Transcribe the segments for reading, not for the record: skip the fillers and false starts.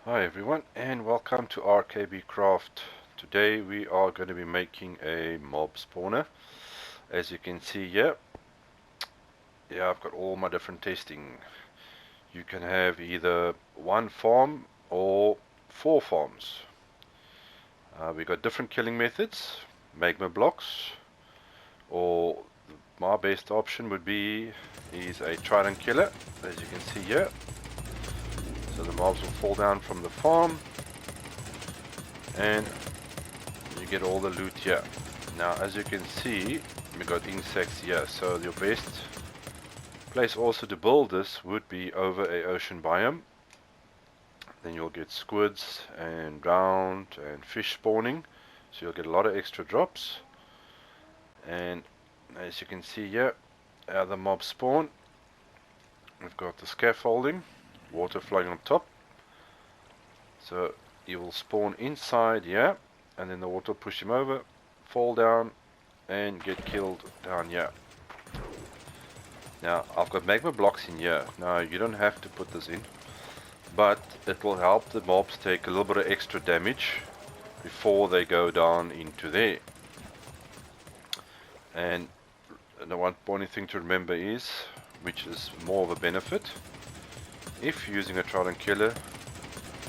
Hi everyone and welcome to rkb-craft. Today we are going to be making a mob spawner. As you can see here, I've got all my different testing. You can have either one farm or 4 farms. We got different killing methods, magma blocks, or my best option would be is a trident killer, as you can see here. So the mobs will fall down from the farm and you get all the loot here. Now as you can see, we got insects here, so your best place also to build this would be over a ocean biome. Then you'll get squids and drowned and fish spawning, so you'll get a lot of extra drops. And as you can see here, how the mobs spawn, we've got the scaffolding, water flowing on top, so you will spawn inside here, and then the water will push him over, fall down and get killed down here. Now I've got magma blocks in here. Now you don't have to put this in, but it will help the mobs take a little bit of extra damage before they go down into there. And the one important thing to remember is, which is more of a benefit, if you're using a trident killer,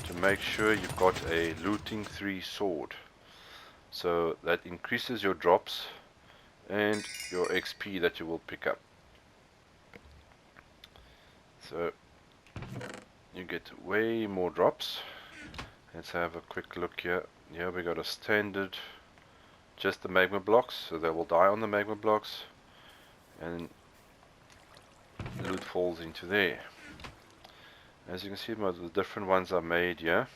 to make sure you've got a looting 3 sword. So that increases your drops and your XP that you will pick up. So you get way more drops. Let's have a quick look here. Here we got a standard, just the magma blocks, so they will die on the magma blocks, and loot falls into there. As you can see, the different ones are made here.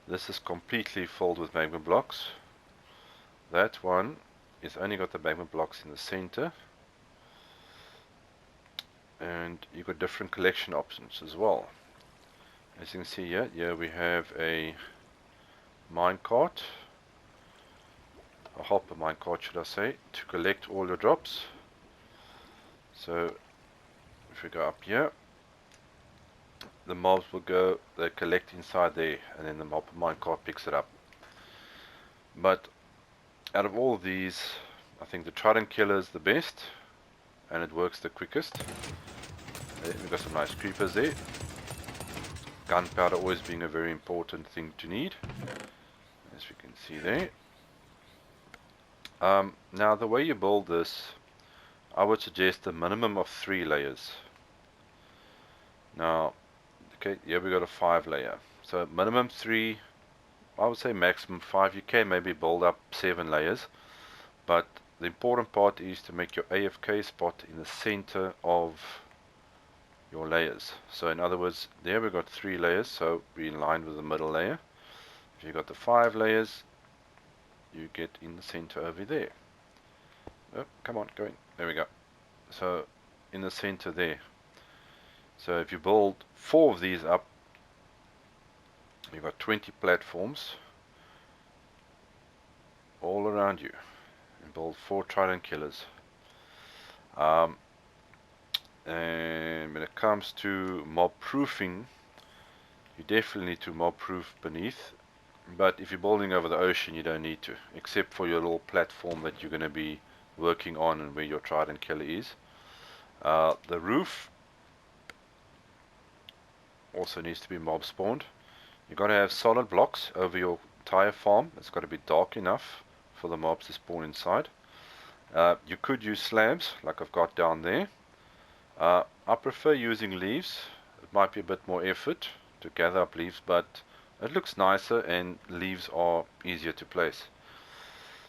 This is completely filled with magma blocks. That one is only got the magma blocks in the center, and you got different collection options as well. As you can see here we have a minecart, a hopper minecart should I say, to collect all your drops. So if we go up here, the mobs will go, they collect inside there, and then the hopper minecart picks it up. But out of all of these, I think the trident killer is the best, and it works the quickest. We've got some nice creepers there. Gunpowder always being a very important thing to need, as we can see there. Now the way you build this, I would suggest a minimum of 3 layers. Now, okay, here we got a 5 layer. So minimum 3, I would say maximum 5. You can maybe build up 7 layers, but the important part is to make your AFK spot in the center of your layers. So in other words, there we've got 3 layers, so we're in line with the middle layer. If you've got the 5 layers, you get in the center over there. Oh, come on, go in. There we go. So in the center there. So if you build 4 of these up, you've got 20 platforms all around you, and build 4 trident killers. And when it comes to mob proofing, you definitely need to mob proof beneath, but if you're building over the ocean you don't need to, except for your little platform that you're going to be working on and where your trident killer is. The roof also needs to be mob spawned. You've got to have solid blocks over your entire farm. It's got to be dark enough for the mobs to spawn inside. You could use slabs like I've got down there. I prefer using leaves. It might be a bit more effort to gather up leaves, but it looks nicer and leaves are easier to place.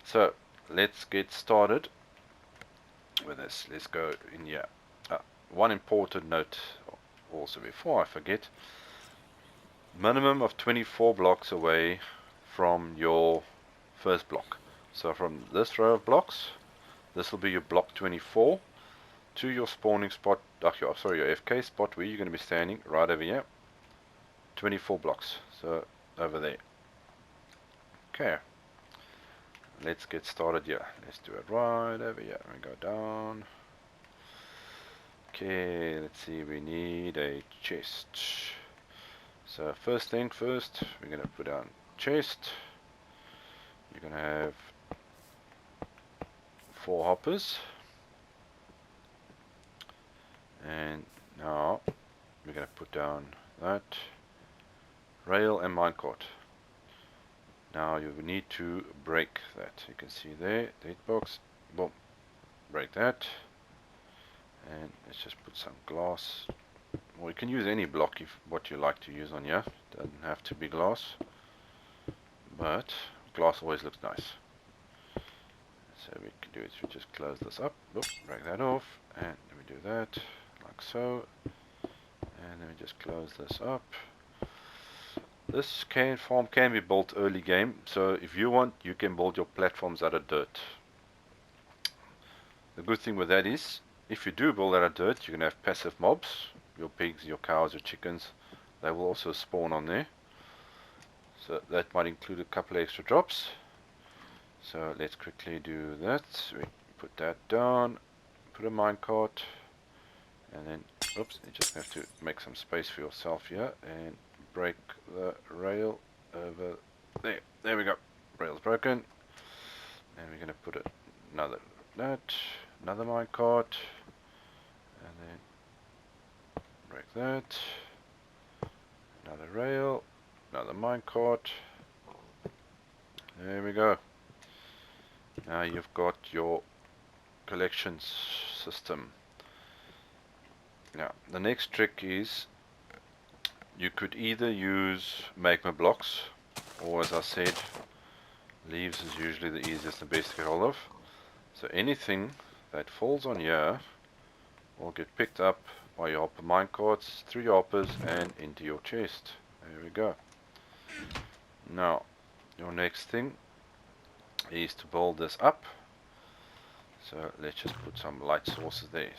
So let's get started with this. Let's go in here. One important note also before I forget, minimum of 24 blocks away from your first block. So from this row of blocks, this will be your block 24 to your spawning spot, your FK spot where you're going to be standing, right over here. 24 blocks, so over there. Okay, let's get started here. Let's do it right over here. We go down. Okay, let's see, we need a chest. So first thing first, we're going to put down chest. You're going to have 4 hoppers. And now we're going to put down that rail and minecart. Now you need to break that. You can see there, date box, boom, break that. And let's just put some glass. Well, you can use any block if what you like to use on here. Doesn't have to be glass, but glass always looks nice. So we can do is we just close this up, boop, break that off, and then we do that like so, and then we just close this up. This farm can be built early game, so if you want, you can build your platforms out of dirt. The good thing with that is, if you do build out of dirt, you can have passive mobs, your pigs, your cows, your chickens. They will also spawn on there. So that might include a couple of extra drops. So let's quickly do that. So we put that down, put a minecart, and then, oops, you just have to make some space for yourself here, and break the rail over there. There we go. Rail's broken. And we're going to put another minecart, and then break that. Another rail, another minecart. There we go. Now you've got your collection system. Now the next trick is you could either use magma blocks, or as I said, leaves is usually the easiest and best to get hold of. So anything that falls on here will get picked up by your hopper minecarts, through your hoppers, and into your chest. There we go. Now your next thing is to build this up. So let's just put some light sources there.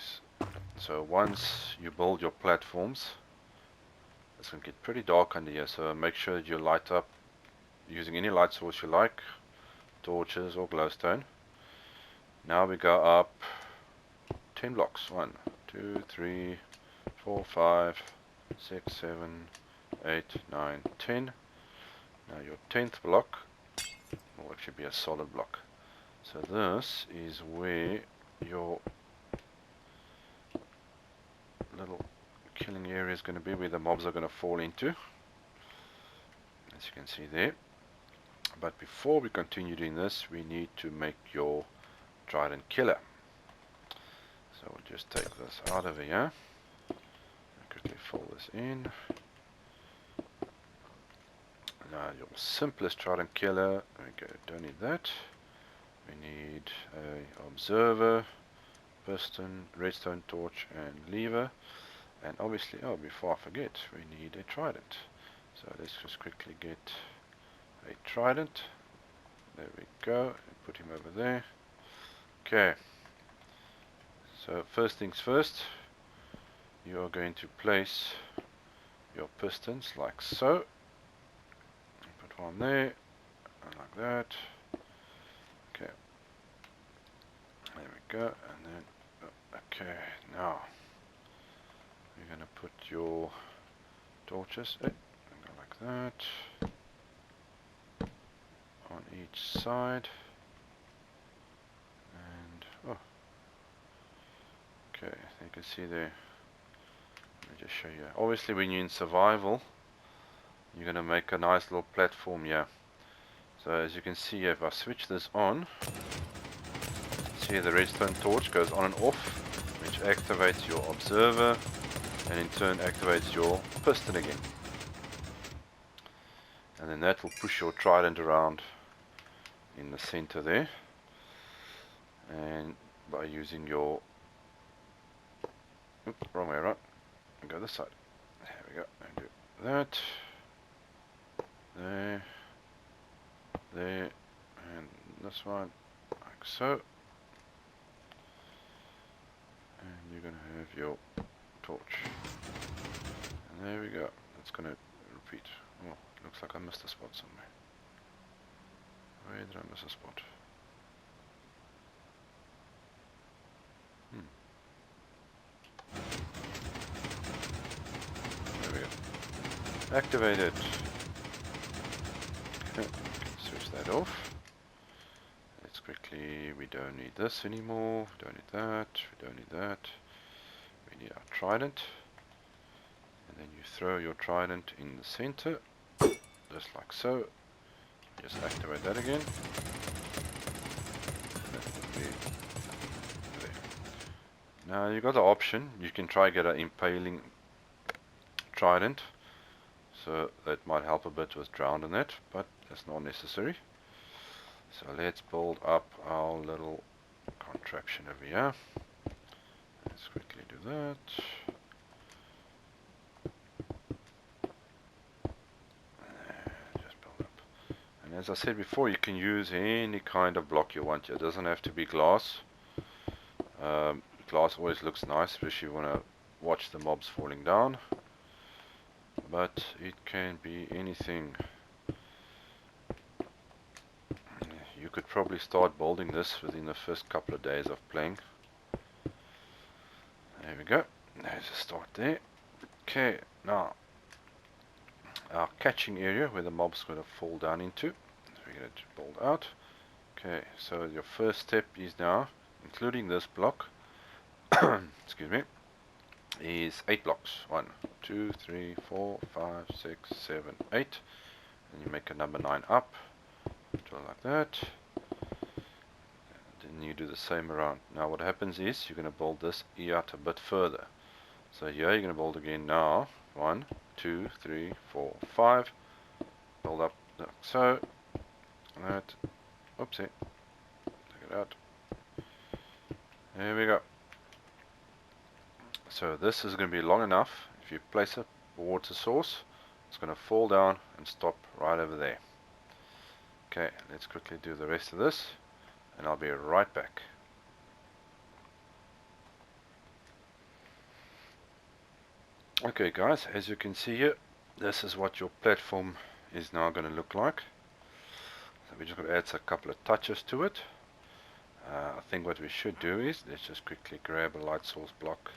So once you build your platforms, it's going to get pretty dark under here, so make sure that you light up using any light source you like, torches or glowstone. Now we go up 10 blocks. 1, 2, 3, 4, 5, 6, 7, 8, 9, 10. Now your 10th block will actually be a solid block. So this is where your little killing area is going to be, where the mobs are going to fall into, as you can see there. But before we continue doing this, we need to make your trident killer. So we'll just take this out of here and quickly fill this in. Now your simplest trident killer, okay, don't need that. We need a observer, piston, redstone torch, and lever. And obviously, oh, before I forget, we need a trident. So let's just quickly get a trident. There we go. Put him over there. Okay. So first things first, you are going to place your pistons like so. Put one there, and like that. Okay. There we go. And then, okay, now you're going to put your torches go like that on each side. And oh, okay, you can see there. Let me just show you. Obviously, when you're in survival, you're going to make a nice little platform here. So as you can see, if I switch this on, see the redstone torch goes on and off, which activates your observer, and in turn activates your piston again. And then that will push your trident around in the center there. And by using your, oops, wrong way around, and go this side. There we go, and do that. There, there, and this one, like so. And you're going to have your torch. And there we go. That's going to repeat. Oh, looks like I missed a spot somewhere. Where did I miss a spot? There we go. Activated. Okay, switch that off. Let's quickly, we don't need this anymore, we don't need that, we don't need that. We need our trident. And then you throw your trident in the center, just like so. Just activate that again. That will be there. Now you got the option, you can try get an impaling trident. So that might help a bit with drowning it, but that's not necessary. So let's build up our little contraption over here. Let's quickly do that. Just build up. And as I said before, you can use any kind of block you want. It doesn't have to be glass. Glass always looks nice, especially when I watch the mobs falling down. But it can be anything. You could probably start building this within the first couple of days of playing. There we go. There's a start there. Okay, now our catching area where the mob's going to fall down into. We're going to build out. Okay, so your first step is now, including this block, excuse me, is 8 blocks. 1, 2, 3, 4, 5, 6, 7, 8. And you make a number 9 up. Do it like that. Then you do the same around. Now what happens is you're going to build this E out a bit further. So here you're going to build again now. 1, 2, 3, 4, 5. Build up like so. That. Oopsie. Take it out. There we go. So this is going to be long enough. If you place a water source, it's going to fall down and stop right over there. Okay, let's quickly do the rest of this, and I'll be right back. Okay guys, as you can see here, this is what your platform is now going to look like. So we're just going to add a couple of touches to it. I think what we should do is, let's just quickly grab a light source block.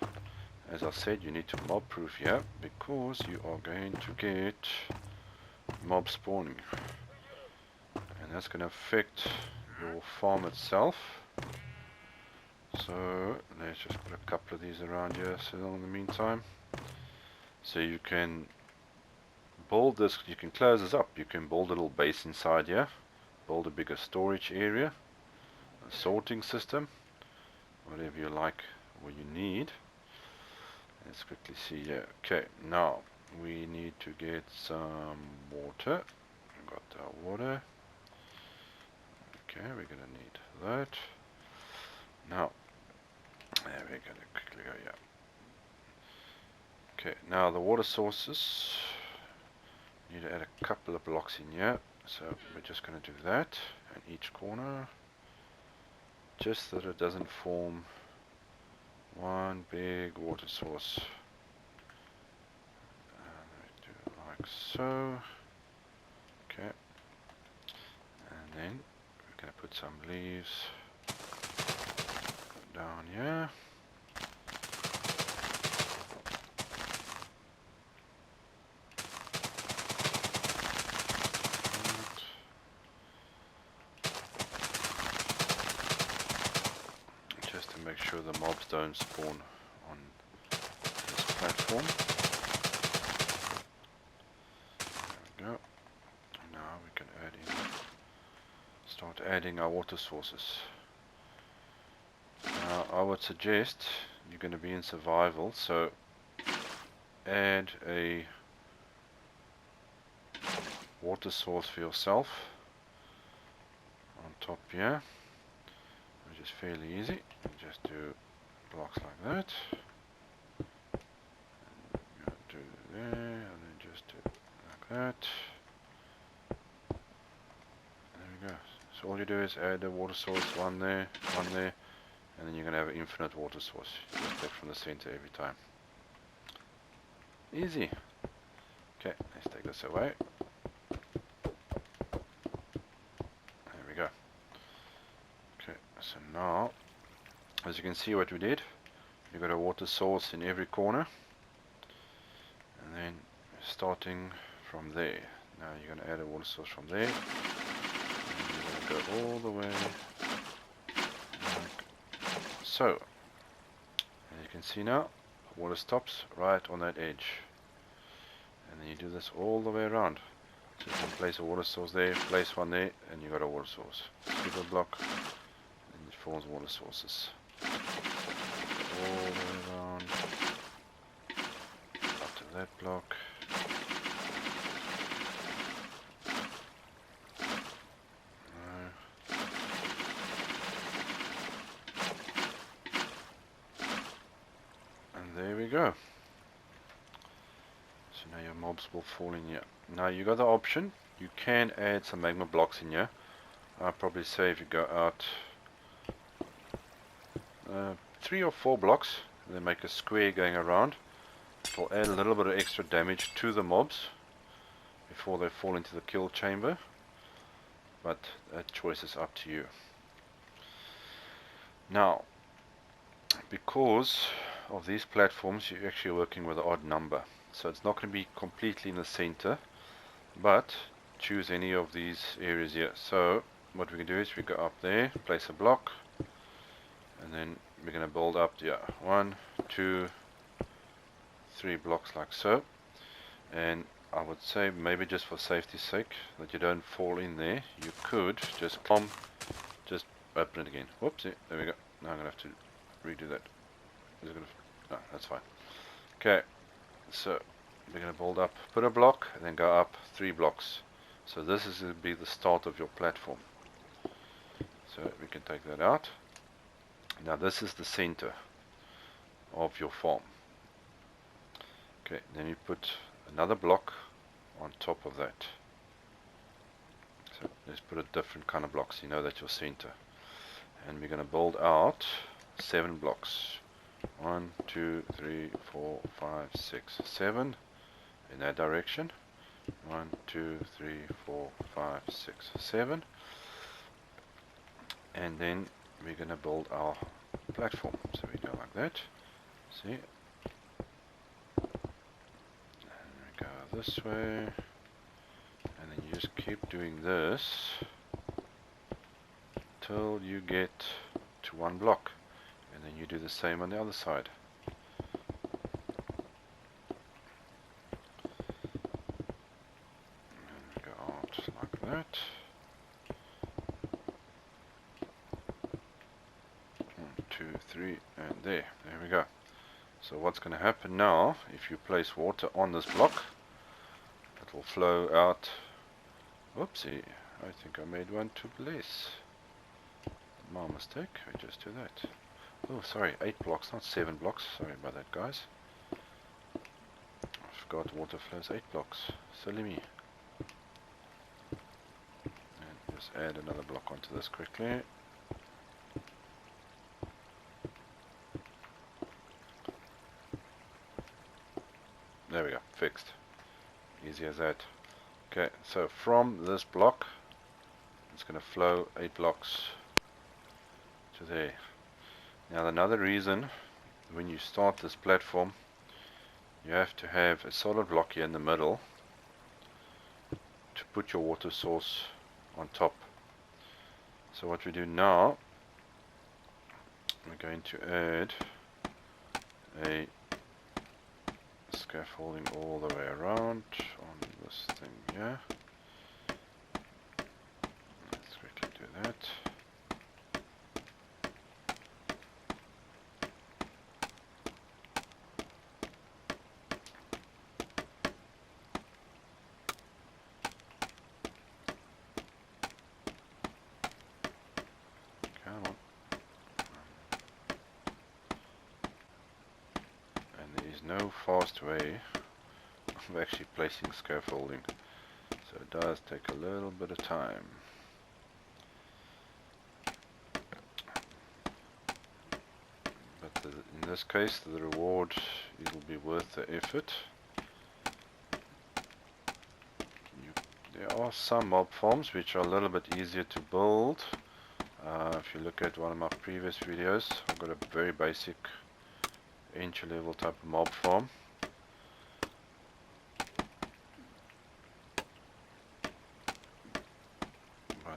As I said, you need to mob proof here, because you are going to get mob spawning. And that's going to affect your farm itself. So let's just put a couple of these around here so in the meantime. So you can build this, you can close this up, you can build a little base inside here, build a bigger storage area, a sorting system, whatever you like or you need. Let's quickly see here. Okay, now we need to get some water. We've got our water. Okay, we're going to need that. Now, there we're going to quickly go here. Okay, now the water sources, need to add a couple of blocks in here. So we're just going to do that in each corner, just so that it doesn't form one big water source. Do it like so. Okay, and then we're going to put some leaves down here. Just to make sure the mobs don't spawn on this platform. There we go. Now we can add in, start adding our water sources. Now I would suggest, you're going to be in survival, so add a water source for yourself on top here, which is fairly easy. You just do blocks like that, and do there, and then just do like that. There we go. So all you do is add a water source, one there, and then you're going to have an infinite water source. You just take from the center every time. Easy. Okay, let's take this away. There we go. Okay, so now, as you can see what we did, you've got a water source in every corner. And then starting from there. Now you're going to add a water source from there. And you're going to go all the way like so. As you can see now, water stops right on that edge. And then you do this all the way around. So you can place a water source there, place one there, and you got a water source. Skip a block, and it forms water sources. All the way around, up to that block. And there we go. So now your mobs will fall in here. Now you got the option, you can add some magma blocks in here. I'd probably say if you go out 3 or 4 blocks, and then make a square going around. It will add a little bit of extra damage to the mobs before they fall into the kill chamber, but that choice is up to you. Now, because of these platforms, you're actually working with an odd number, so it's not going to be completely in the center, but choose any of these areas here. So what we can do is we go up there, place a block, and then we're going to build up, yeah, 1, 2, 3 blocks like so. And I would say, maybe just for safety's sake, that you don't fall in there, you could just just open it again. Whoopsie, there we go. Now I'm going to have to redo that. Is it going to, no, that's fine. Okay, so we're going to build up, put a block, and then go up 3 blocks. So this is going to be the start of your platform. So we can take that out. Now this is the center of your farm. Okay, then you put another block on top of that. So let's put a different kind of block so you know that's your center. And we're going to build out 7 blocks. 1, 2, 3, 4, 5, 6, 7 in that direction. 1, 2, 3, 4, 5, 6, 7. And then we're going to build our platform. So we go like that. See? And we go this way. And then you just keep doing this till you get to 1 block. And then you do the same on the other side. And go out like that. 1, 2, 3, and there we go. So what's going to happen now, if you place water on this block, it will flow out. Whoopsie, I think I made one too less. My mistake, I just do that. Oh, sorry, 8 blocks, not 7 blocks. Sorry about that, guys. I forgot water flows 8 blocks. Silly me. And just add another block onto this quickly. There we go, fixed. Easy as that. Okay, so from this block, it's going to flow 8 blocks to there. Now another reason, when you start this platform, you have to have a solid block here in the middle to put your water source on top. So what we do now, we're going to add a scaffolding all the way around on this thing here. Let's quickly do that. No fast way of actually placing scaffolding, so it does take a little bit of time. But in this case, the reward, it will be worth the effort. There are some mob farms which are a little bit easier to build. If you look at one of my previous videos, I've got a very basic entry level type of mob farm,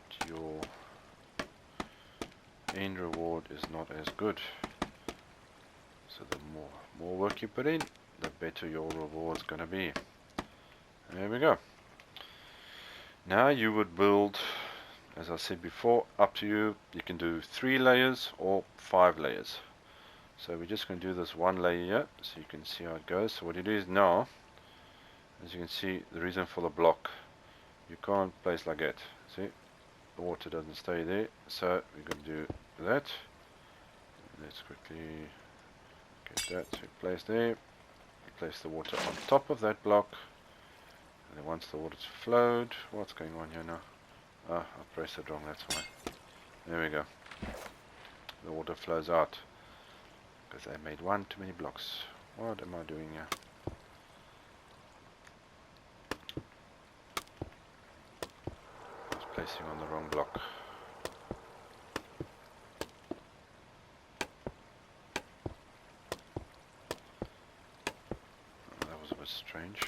but your end reward is not as good. So the more work you put in, the better your reward's gonna be. There we go. Now you would build, as I said before, up to you. You can do 3 layers or 5 layers. So we're just going to do this 1 layer here, so you can see how it goes. So what it is now, as you can see, the reason for the block, you can't place like that. See, the water doesn't stay there. So we're going to do that. Let's quickly get that. So place there. Place the water on top of that block. And then once the water's flowed, what's going on here now? Ah, I pressed it wrong, that's why. There we go. The water flows out. Because I made one too many blocks. What am I doing here? I was placing on the wrong block. Oh, that was a bit strange.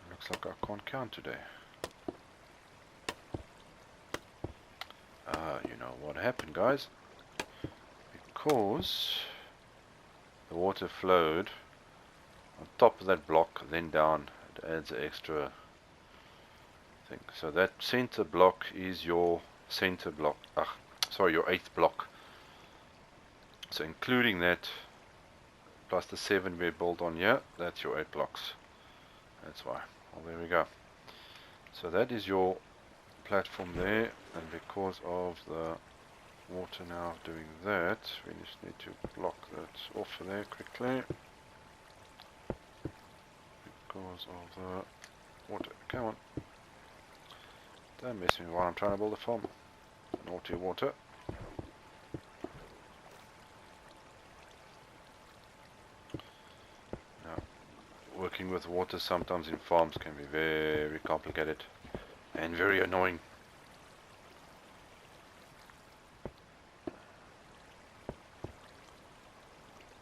Looks like I can't count today. You know what happened, guys? Because the water flowed on top of that block, then down, it adds an extra thing. So that center block is your center block. Sorry, your 8th block. So including that, plus the 7 we built on here, that's your 8 blocks. That's why. Well, there we go. So that is your platform there, and because of the water now doing that, we just need to block that off there quickly. Because of the water. Come on. Don't mess with me while I'm trying to build a farm. Naughty water. Now, working with water sometimes in farms can be very complicated and very annoying.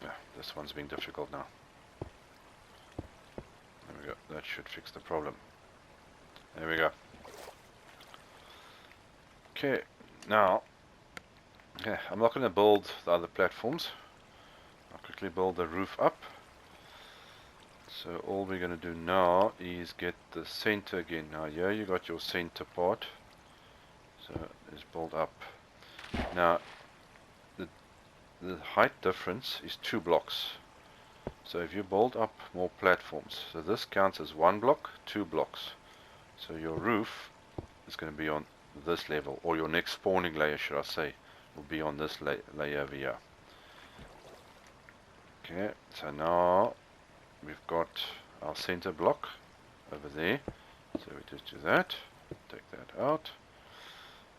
Yeah, this one's being difficult now. There we go. That should fix the problem. There we go. Okay, now, yeah, I'm not going to build the other platforms. I'll quickly build the roof up. So all we're going to do now is get the center again. Now here you got your center part. So let's build up. Now the height difference is 2 blocks. So if you build up more platforms, so this counts as 1 block, 2 blocks. So your roof is going to be on this level, or your next spawning layer, should I say, will be on this layer over here. Okay, so now we've got our center block over there. So we just do that, take that out,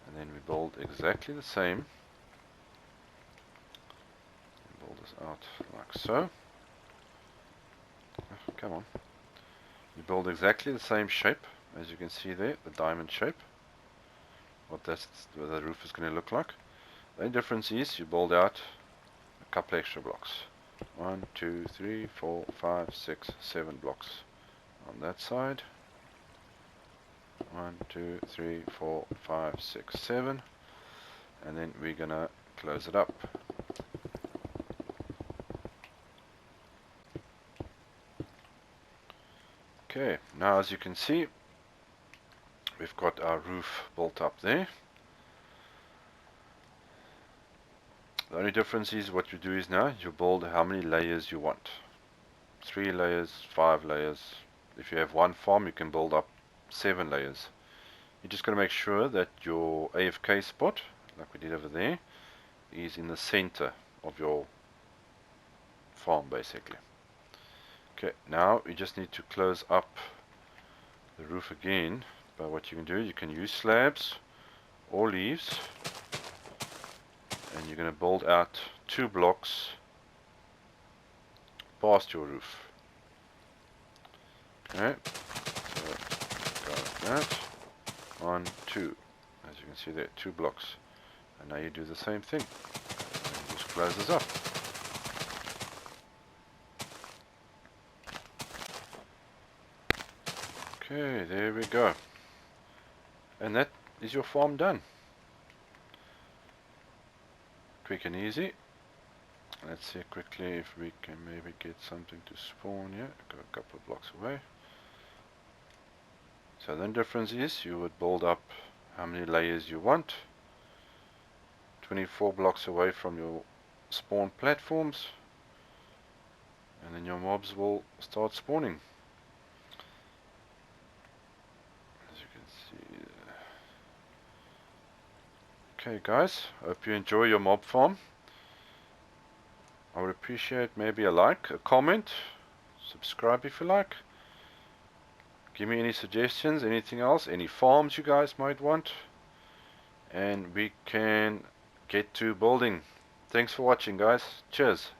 and then we build exactly the same. Build this out like so. Oh, come on. You build exactly the same shape, as you can see there, the diamond shape. What the roof is going to look like. The only difference is you build out a couple extra blocks. 1, 2, 3, 4, 5, 6, 7 blocks on that side. 1, 2, 3, 4, 5, 6, 7, and then we're gonna close it up. Okay, now as you can see, we've got our roof built up there. The only difference is what you do is now you build how many layers you want. 3 layers, 5 layers. If you have one farm, you can build up 7 layers. You're just going to make sure that your AFK spot, like we did over there, is in the center of your farm basically. Okay, now we just need to close up the roof again. But what you can do, you can use slabs or leaves, and you're going to build out 2 blocks past your roof. Okay, so got that. 1, 2. As you can see there, 2 blocks. And now you do the same thing. And just close this up. Okay, there we go. And that is your farm done. Quick and easy. Let's see quickly if we can maybe get something to spawn here. Go a couple of blocks away. So then difference is you would build up how many layers you want. 24 blocks away from your spawn platforms. And then your mobs will start spawning. As you can see. Okay guys, hope you enjoy your mob farm. I would appreciate maybe a like, a comment, subscribe if you like. Give me any suggestions, anything else, any farms you guys might want. And we can get to building. Thanks for watching guys. Cheers.